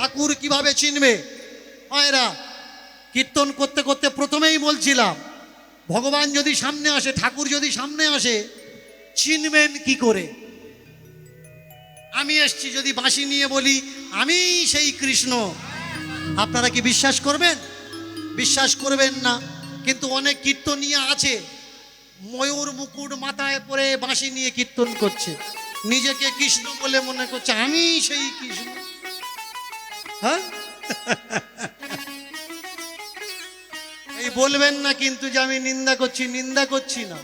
ঠাকুর কিভাবে চিনবে? মায়েরা, কীর্তন করতে করতে প্রথমেই বলছিলাম, ভগবান যদি সামনে আসে, ঠাকুর যদি সামনে আসে, চিনবেন কি করে? আমি এসছি যদি বাঁশি নিয়ে বলি আমি সেই কৃষ্ণ, আপনারা কি বিশ্বাস করবেন? বিশ্বাস করবেন না। কিন্তু অনেক কীর্তনীয়া আছে, ময়ূর মুকুট মাথায় পরে বাঁশি নিয়ে কীর্তন করছে, নিজেকে কৃষ্ণ বলে মনে করছে আমি সেই কৃষ্ণ। হ্যাঁ, এই বলবেন না কিন্তু যে আমি নিন্দা করছি, নিন্দা করছি না।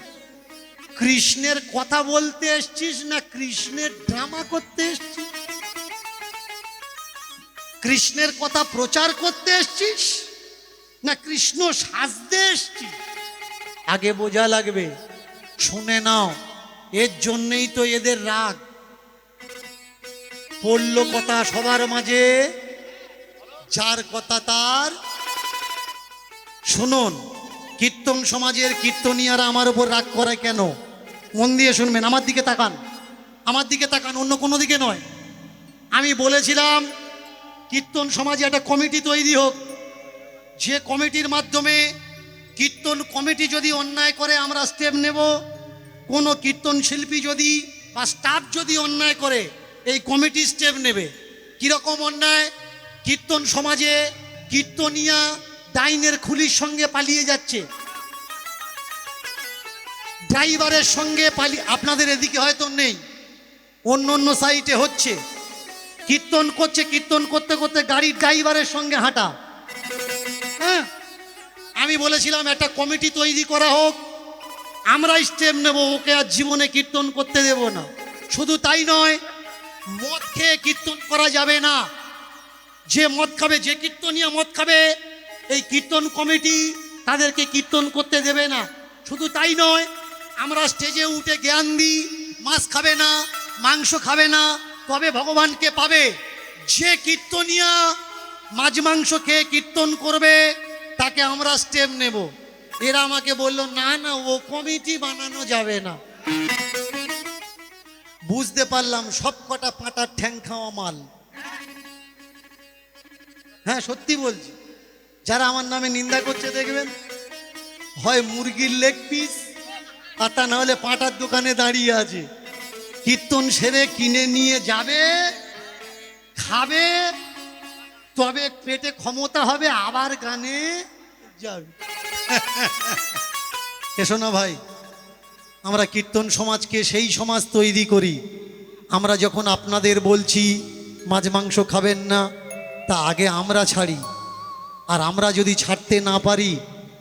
কৃষ্ণের কথা বলতে এসছিস না কৃষ্ণের ড্রামা করতে এসছিস? কৃষ্ণের কথা প্রচার করতে এসছিস না কৃষ্ণ সাজতে এসছিস? আগে বোঝা লাগবে। শুনে নাও, এর জন্যই তো এদের রাগ। পড়ল কথা সবার মাঝে, যার কথা তার। শুনুন, কীর্তন সমাজের কীর্তনিয়ারা আমার উপর রাগ করে কেন? মন দিয়ে শুনবেন, আমার দিকে তাকান, আমার দিকে তাকান, অন্য কোনো দিকে নয়। আমি বলেছিলাম কীর্তন সমাজে একটা কমিটি তৈরি হোক, যে কমিটির মাধ্যমে কীর্তন কমিটি যদি অন্যায় করে আমরা স্টেপ নেব, কোনো কীর্তন শিল্পী যদি বা স্টাফ যদি অন্যায় করে এই কমিটি স্টেপ নেবে। কীরকম অন্যায়? কীর্তন সমাজে কীর্তনিয়া ডাইনের খুলির সঙ্গে পালিয়ে যাচ্ছে, ড্রাইভারের সঙ্গে পালিয়ে, আপনাদের এদিকে হয়তো নেই, অন্য অন্য সাইটে হচ্ছে, কীর্তন করছে, কীর্তন করতে করতে গাড়ির ড্রাইভারের সঙ্গে হাঁটা। হ্যাঁ, আমি বলেছিলাম একটা কমিটি তৈরি করা হোক, আমরা স্টেপ নেব, ওকে আর জীবনে কীর্তন করতে দেব না। শুধু তাই নয়, মদ খেয়ে কীর্তন করা যাবে না। যে মদ খাবে, যে কীর্তনিয়া মদ খাবে, এই কীর্তন কমিটি তাদেরকে কীর্তন করতে দেবে না। শুধু তাই নয়, আমরা স্টেজে উঠে জ্ঞান দিই, মাছ খাবে না, মাংস খাবে না, তবে ভগবানকে পাবে। যে কীর্তনিয়া মাছ মাংস খেয়ে কীর্তন করবে তাকে আমরা স্টেপ নেব। এরা আমাকে বলল না না, ও কমিটি বানানো যাবে না। বুঝতে পারলাম সব কটা পাঁটার ঠ্যাং খাওয়া মাল। হ্যাঁ, সত্যি বলছি, যারা আমার নামে নিন্দা করছে দেখবেন হয় মুরগির লেগ পিস, আর তা না হলে পাঁটার দোকানে দাঁড়িয়ে আছে। কীর্তন সেরে কিনে নিয়ে যাবে, খাবে, তবে পেটে ক্ষমতা হবে, আবার গানে যাবে। এসো না ভাই, আমরা কীর্তন সমাজকে সেই সমাজ তৈরি করি। আমরা যখন আপনাদের বলছি মাছ মাংস খাবেন না, তা আগে আমরা ছাড়ি। আর আমরা যদি ছাড়তে না পারি,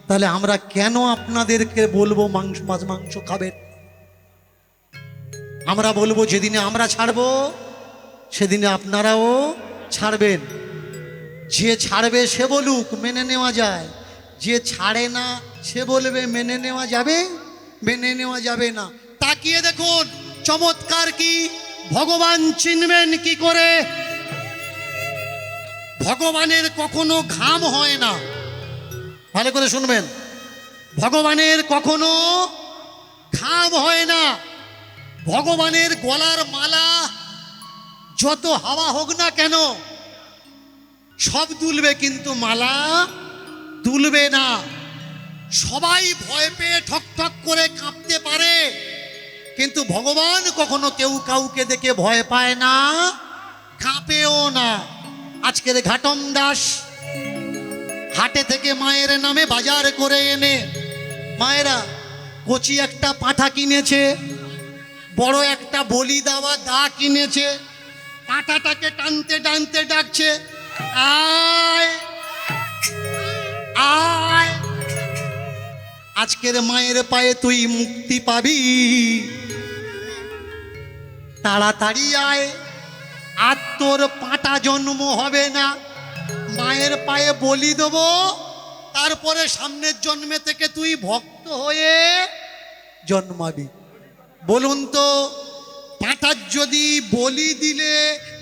তাহলে আমরা কেন আপনাদেরকে বলবো মাছ মাংস খাবেন? আমরা বলবো যেদিনে আমরা ছাড়বো সেদিনে আপনারাও ছাড়বেন। যে ছাড়বে সে বলুক, মেনে নেওয়া যায়। যে ছাড়ে না সে বলবে মেনে নেওয়া যাবে, মেনে নেওয়া যাবে না। তাকিয়ে দেখুন চমৎকার কি, ভগবান চিনবেন কি করে? ভগবানের কখনো ঘাম হয় না। ভালো করে শুনবেন, ভগবানের কখনো ঘাম হয় না। ভগবানের গলার মালা যত হাওয়া হোক না কেন সব দুলবে, কিন্তু মালা দুলবে না। সবাই ভয় পেয়ে ঠক ঠক করে কাঁপতে পারে, কিন্তু ভগবান কখনো কেউ কাউকে দেখে ভয় পায় না, কাঁপেও না। আজকের ঘাটম দাস হাটে থেকে মায়ের নামে বাজার করে এনে, মায়েরা কচি একটা পাঁঠা কিনেছে, বড় একটা বলি দেওয়া দা কিনেছে, পাঁঠাটাকে টানতে টানতে ডাকছে, আয় আয়, আজকের মায়ের পায়ে তুই মুক্তি পাবি, তাড়াতাড়ি আয়, আর তোর পাঁঠা জন্ম হবে না। মায়ের পায়ে বলি দেবো, তারপরে সামনের জন্মে থেকে তুই ভক্ত হয়ে জন্মাবি। বলুন তো, পাঁঠার যদি বলি দিলে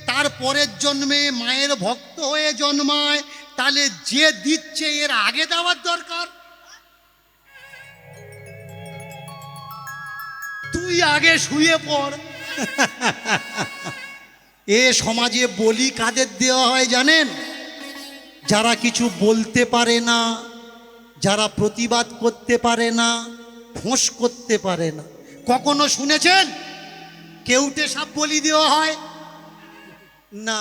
তারপরের জন্মে মায়ের ভক্ত হয়ে জন্মায়, তাহলে যে দিচ্ছে এর আগে দেওয়ার দরকার? তুই আগে শুয়ে পড়। এ সমাজে বলি কাদের দেওয়া হয় জানেন? যারা কিছু বলতে পারে না, যারা প্রতিবাদ করতে পারে না, ফোঁস করতে পারে না। কখনো শুনেছেন কেউটে সাপ বলি দেওয়া হয়? না।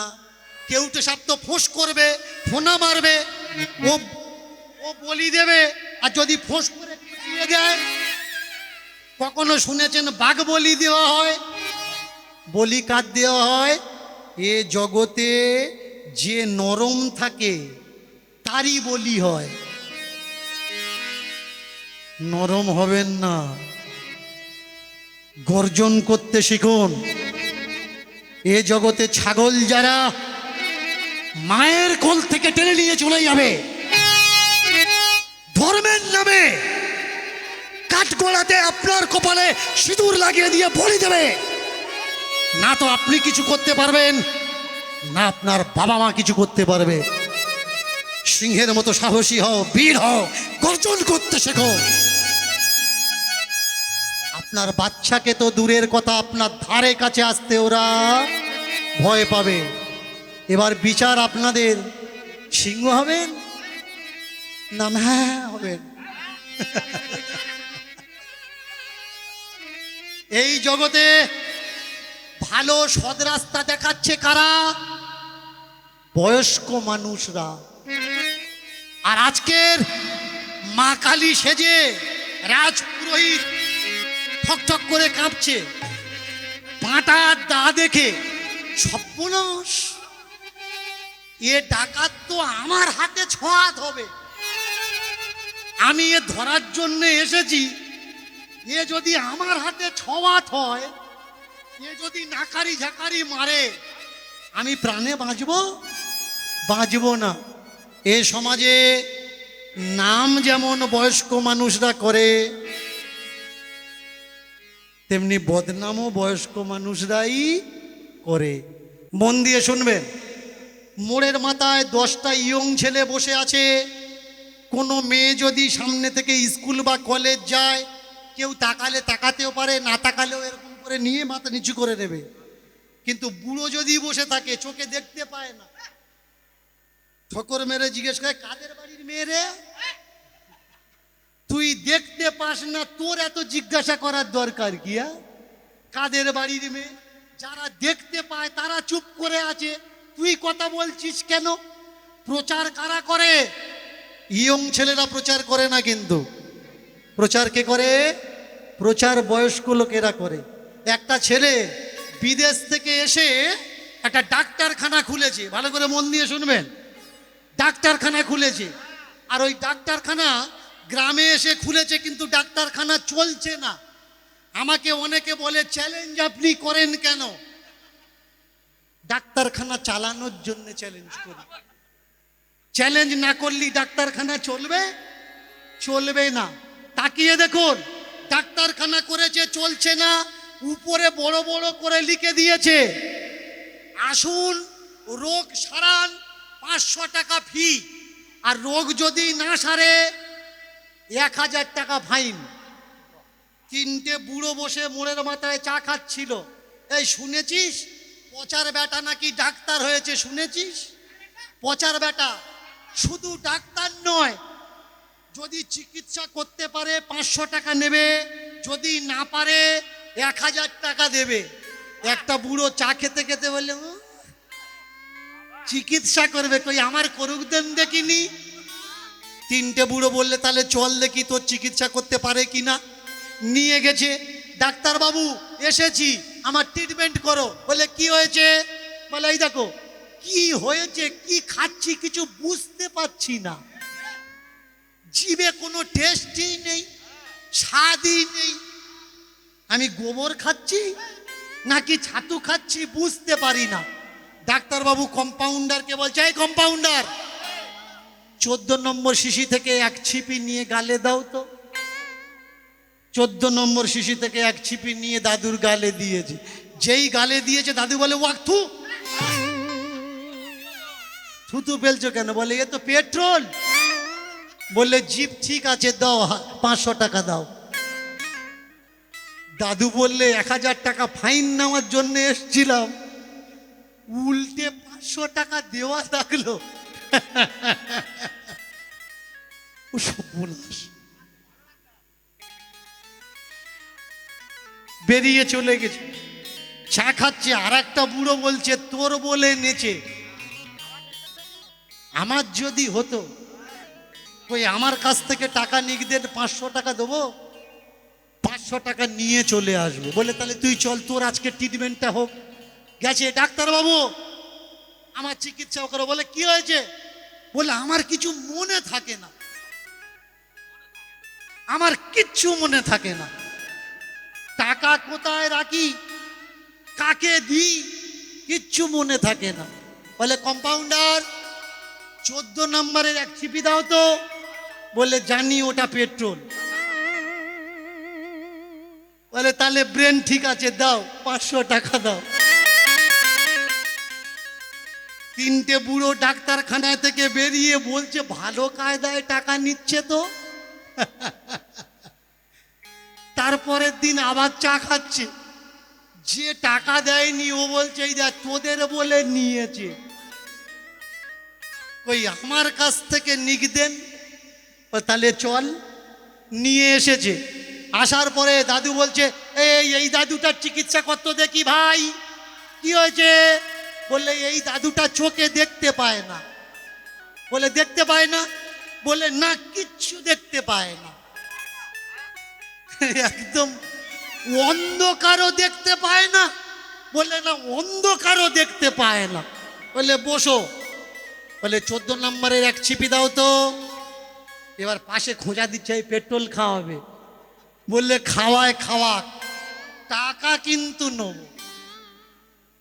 কেউটে সাপ তো ফোঁস করবে, ফোনা মারবে, ও ও বলি দেবে, আর যদি ফোঁস করে দিয়ে দেয়। কখনো শুনেছেন বাঘ বলি দেওয়া হয়? বলি কার দেওয়া হয়? এ জগতে যে নরম থাকে তারই বলি হয়। নরম হবেন না, গর্জন করতে শিখুন। এ জগতে ছাগল যারা মায়ের কোল থেকে টেনে নিয়ে চলে যাবে, ধর্মের নামে কাঠগোড়াতে আপনার কপালে সিঁদুর লাগিয়ে দিয়ে বলি দেবে, না তো আপনি কিছু করতে পারবেন, না আপনার বাবা মা কিছু করতে পারবে। সিংহের মতো সাহসী হও, বীর হও, গর্জন করতে শেখো। আপনার বাচ্চাকে তো দূরের কথা, আপনার ধারে কাছে আসতে ওরা ভয় পাবে। এবার বিচার আপনাদের, সিংহ হবেন না হ্যাঁ হবেন? এই জগতে ভালো সৎ রাস্তা দেখাচ্ছে কারা? বয়স্ক মানুষরা। আর আজকের মা কালী সেজে রাজপুরোহিত ঠকঠক করে কাঁপছে, পাঁটার দা দেখে সর্বনাশ, এ ডাকাত তো আমার হাতে ছোঁয়াত হবে, আমি এ ধরার জন্য এসেছি, এ যদি আমার হাতে ছোঁয়াত হয়, এ যদি নাকারি ঝাঁকারি মারে, আমি প্রাণে বাঁচবো না। এ সমাজে নাম যেমন বয়স্ক মানুষরা করে, তেমনি বদনামও বয়স্ক মানুষরাই করে। মন দিয়ে শুনবেন, মোড়ের মাথায় 10টা ইয়ং ছেলে বসে আছে। কোনো মেয়ে যদি সামনে থেকে স্কুল বা কলেজ যায়, কেউ তাকালে তাকাতেও পারে, না তাকালেও এরকম করে নিয়ে মাথা নিচু করে নেবে। কিন্তু বুড়ো যদি বসে থাকে, চোখে দেখতে পায় না, ঠোকর মেরে জিজ্ঞেস করে কাদের বাড়ির মেয়ে রে? তুই দেখতে পাস না, তোর এত জিজ্ঞাসা করার দরকার কি? কাদের বাড়ির মেয়ে? যারা দেখতে পায় তারা চুপ করে আছে, তুই কথা বলছিস কেন? প্রচার কারা করে? ইয়ং ছেলেরা প্রচার করে না, কিন্তু প্রচার কে করে? প্রচার বয়স্ক লোকেরা করে। একটা ছেলে বিদেশ থেকে এসে একটা ডাক্তারখানা খুলেছে, ভালো করে মন দিয়ে শুনবেন, ডাক্তারখানা খুলেছে। আর ওই ডাক্তারখানা গ্রামে এসে খুলেছে, কিন্তু ডাক্তারখানা চলছে না। আমাকে অনেকে বলে চ্যালেঞ্জ আপনি করেন কেন? ডাক্তারখানা চালানোর জন্য চ্যালেঞ্জ করি। চ্যালেঞ্জ না করলে ডাক্তারখানা চলবে না। তাকিয়ে দেখুন, ডাক্তারখানা করেছে, চলছে না, উপরে বড় বড় করে লিখে দিয়েছে, আসুন রোগ সারান, 500 টাকা ফি, আর রোগ যদি না সারে 1000 টাকা ফাইন। 3টে বুড়ো বসে মোড়ের মাথায় চা খাচ্ছিল। এই শুনেছিস পচার বেটা নাকি ডাক্তার হয়েছে? শুনেছিস? পচার বেটা শুধু ডাক্তার নয়, যদি চিকিৎসা করতে পারে 500 টাকা নেবে, যদি না পারে 1000 টাকা দেবে। একটা বুড়ো চা খেতে খেতে বললে চিকিৎসা করবে, কই আমার করুক দেন দেখিনি। 3টে বুড়ো বললে তাহলে চল দেখি তোর চিকিৎসা করতে পারে কিনা। নিয়ে গেছে, ডাক্তার বাবু এসেছি, আমার ট্রিটমেন্ট করো। বলে কি হয়েছে? বলে এই দেখো কি হয়েছে, কি খাচ্ছি কিছু বুঝতে পারছি না, জিভে কোনো টেস্টই নেই, স্বাদই নেই, আমি গোবর খাচ্ছি নাকি ছাতু খাচ্ছি বুঝতে পারি না। ডাক্তারবাবু কম্পাউন্ডারকে বলছে, এই কম্পাউন্ডার, 14 নম্বর শিশি থেকে 1 ছিপি নিয়ে গালে দাও তো। 14 নম্বর শিশি থেকে 1 ছিপি নিয়ে দাদুর গালে দিয়েছে। যেই গালে দিয়েছে দাদু বলে ওয়াক থু, থুতু ফেলছো কেন? বলে এ তো পেট্রোল। বললে জিভ ঠিক আছে, দাও 500 টাকা দাও। দাদু বললে 1000 টাকা ফাইন নেওয়ার জন্য এসছিলাম, উল্টে 500 টাকা দেওয়া থাকলো। ও সর্বনাশ, বেরিয়ে চলে গেছে। চা খাচ্ছে, আর একটা বুড়ো বলছে তোর বলে নেচে। আমার যদি হতো, ওই আমার কাছ থেকে টাকা নিগদেন 500 টাকা দেবো, 500 টাকা নিয়ে চলে আসবো, বলে তাহলে তুই চল, তোর আজকে ট্রিটমেন্টটা হোক। গেছে, ডাক্তারবাবু আমার চিকিৎসা করো। বলে কি হয়েছে? বলে আমার কিছু মনে থাকে না, আমার কিচ্ছু মনে থাকে না, টাকা কোথায় রাখি, কাকে দিই, কিচ্ছু মনে থাকে না। বলে কম্পাউন্ডার 14 নম্বরের এক চিপি দাও তো। বলে জানি ওটা পেট্রোল। বলে তাহলে ব্রেন ঠিক আছে, দাও 500 টাকা দাও। তিনটে বুড়ো ডাক্তারখানা থেকে বেরিয়ে বলছে ভালো কায়দায় টাকা নিচ্ছে তো। তারপরের দিন আবার চা খাচ্ছে, যে টাকা দেয়নি ও বলছে এই দেখ তোদের বলে নিয়েছে, ওই আমার কাছ থেকে নিগদেন। তাহলে চল, নিয়ে এসেছে। আসার পরে দাদু বলছে এই দাদুটার চিকিৎসা করতে দেখি ভাই। কি হয়েছে? বললে এই দাদুটা চোখে দেখতে পায় না। বলে দেখতে পায় না? বলে না, কিচ্ছু দেখতে পায় না, একদম অন্ধকারও দেখতে পায় না। বলে না, অন্ধকারও দেখতে পায় না। বলে বসো। বলে 14 নম্বরের এক ছিপি দাও তো। এবার পাশে খোঁজা দিচ্ছে, এই পেট্রোল খাওয়াবে। বললে খাওয়ায় খাওয়া, টাকা কিন্তু নেব।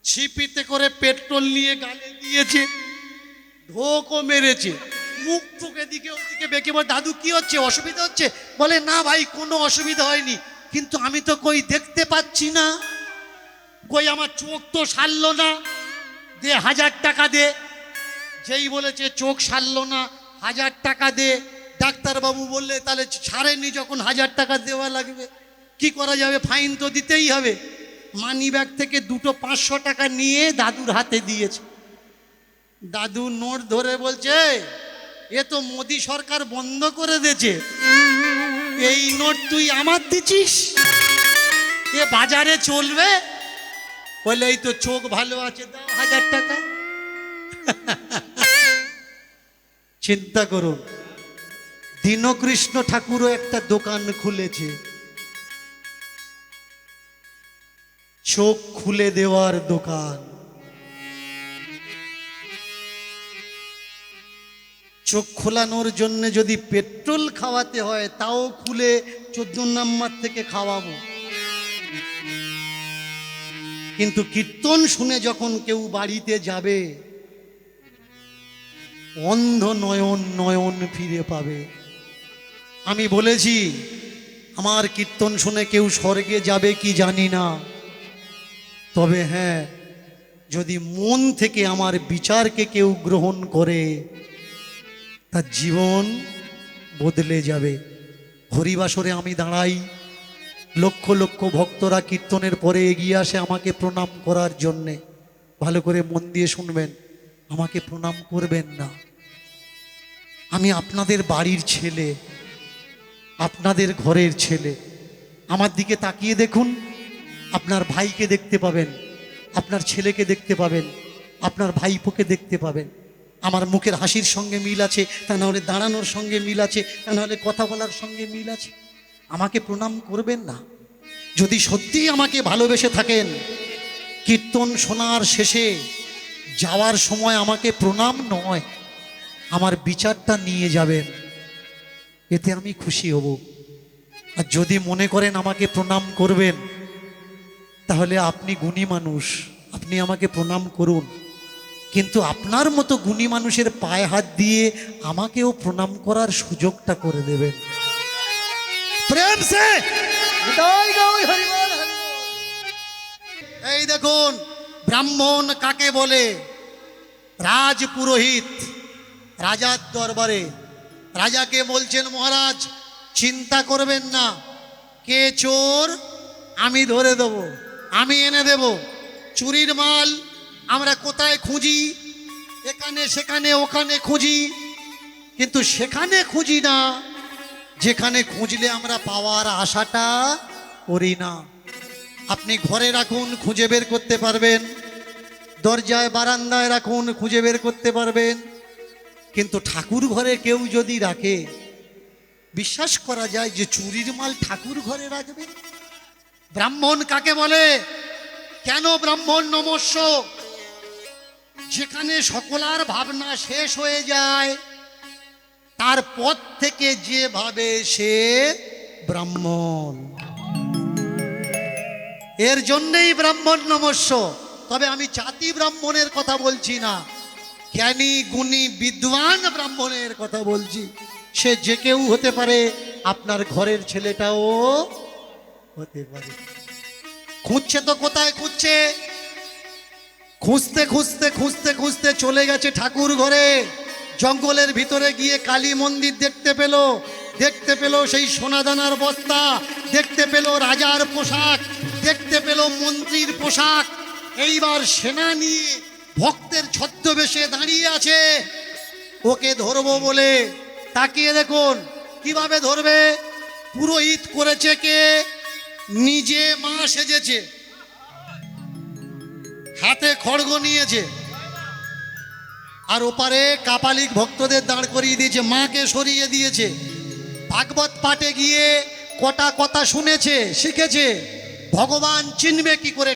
ছিপিতে করে পেট্রোল নিয়ে গালে দিয়েছে, ঢোকও মেরেছে, মুখ টুক এদিকে ওদিকে বেঁকে। বলে দাদু কি হচ্ছে, অসুবিধা হচ্ছে? বলে না ভাই, কোনো অসুবিধা হয়নি, কিন্তু আমি তো কই দেখতে পাচ্ছি না, কই আমার চোখ তো সারলো না, দে 1000 টাকা দে। যেই বলেছে চোখ সারলো না, 1000 টাকা দে। ডাক্তারবাবু বললে তাহলে ছাড়েনি যখন 1000 টাকা দেওয়া লাগবে, কি করা যাবে, ফাইন তো দিতেই হবে। মানি ব্যাগ থেকে দুটো 500 টাকা নিয়ে দাদুর হাতে দিয়েছে। দাদু নোট ধরে বলছে এ তো মোদি সরকার বন্ধ করে দিয়েছে, এই নোট তুই আমার দিছিস, এ বাজারে চলবে? বলে এই তো চোখ ভালো আছে, দাও 1000 টাকা। চিন্তা করুন, দীনকৃষ্ণ ঠাকুরও একটা দোকান খুলেছে, চোখ খুলে দেওয়ার দোকান। চোখ খোলানোর জন্য যদি পেট্রোল খাওয়াতে হয়, তাও খুলে 14 নম্বর থেকে খাওয়াবো। কিন্তু কীর্তন শুনে যখন কেউ বাড়িতে যাবে, অন্ধ নয়ন নয়ন ফিরে পাবে। আমি বলেছি আমার কীর্তন শুনে কেউ স্বর্গে যাবে কি জানি না, তবে হ্যাঁ, যদি মন থেকে আমার বিচারকে কেউ গ্রহণ করে, তার জীবন বদলে যাবে। হরিবাসরে আমি দাঁড়াই, লক্ষ লক্ষ ভক্তরা কীর্তনের পরে এগিয়ে আসে আমাকে প্রণাম করার জন্যে। ভালো করে মন দিয়ে শুনবেন, আমাকে প্রণাম করবেন না, আমি আপনাদের বাড়ির ছেলে, আপনাদের ঘরের ছেলে। আমার দিকে তাকিয়ে দেখুন, আপনার ভাইকে দেখতে পাবেন, আপনার ছেলেকে দেখতে পাবেন, আপনার ভাইপোকে দেখতে পাবেন। আমার মুখের হাসির সঙ্গে মিল আছে, তা নাহলে দাঁড়ানোর সঙ্গে মিল আছে, তা নাহলে কথা বলার সঙ্গে মিল আছে। আমাকে প্রণাম করবেন না? যদি সত্যিই আমাকে ভালোবেসে থাকেন, কীর্তন শোনার শেষে যাওয়ার সময় আমাকে প্রণাম নয়, আমার বিচারটা নিয়ে যাবেন, এতে আমি খুশি হব। আর যদি মনে করেন আমাকে প্রণাম করবেন, তাহলে আপনি গুণী মানুষ, আপনি আমাকে প্রণাম করুন, কিন্তু আপনার মতো গুণী মানুষের পায়ে হাত দিয়ে আমাকেও প্রণাম করার সুযোগটা করে দেবেন। প্রেম সে এই দেখুন, ব্রাহ্মণ কাকে বলে? রাজ পুরোহিত রাজার দরবারে। রাজাকে বলছেন মহারাজ চিন্তা করবেন না, কে চোর আমি ধরে দেব, আমি এনে দেব, চুরির মাল আমরা কোথায় খুঁজি, এখানে সেখানে ওখানে খুঁজি, কিন্তু সেখানে খুঁজি না যেখানে খুঁজলে আমরা পাওয়ার আশাটা করি না। আপনি ঘরে রাখুন, খুঁজে বের করতে পারবেন, দরজায় বারান্দায় রাখুন, খুঁজে বের করতে পারবেন, কিন্তু ঠাকুর ঘরে কেউ যদি রাখে, বিশ্বাস করা যায় যে চুরির মাল ঠাকুর ঘরে রাখবে? ব্রাহ্মণ কাকে বলে? কেন ব্রাহ্মণ নমস্য? যেখানে সকলার ভাবনা শেষ হয়ে যায়, তারপর থেকে যে ভাবে সে ব্রাহ্মণ। এর জন্যেই ব্রাহ্মণ নমস্য। তবে আমি জাতি ব্রাহ্মণের কথা বলছি না, জ্ঞানী গুণী বিদ্বান ব্রাহ্মণের কথা বলছি। সে যে কেউ হতে পারে, আপনার ঘরের ছেলেটাও হতে পারে। খুঁজছে তো কোথায় খুঁজছে? খুঁজতে খুঁজতে খুঁজতে খুঁজতে চলে গেছে ঠাকুর ঘরে। জঙ্গলের ভিতরে গিয়ে কালী মন্দির দেখতে পেল, দেখতে পেল সেই সোনাদানার বস্তা, দেখতে পেল রাজার পোশাক, দেখতে পেল মন্ত্রীর পোশাক। এইবার সেনা নিয়ে ভক্তের ছদ্মবেশে দাঁড়িয়ে আছে। ওকে ধরবো বলে তাকিয়ে দেখুন কিভাবে ধরবে। পুরোহিত করেছে কে? নিজে মা সেজেছে, হাতে খড়গ নিয়েছে, আর ওপারে কাপালিক ভক্তদের দাঁড় করিয়ে দিয়েছে, মাকে সরিয়ে দিয়েছে। ভাগবত পাঠে গিয়ে কটা কথা শুনেছে, শিখেছে। ভগবান চিনবে কি করে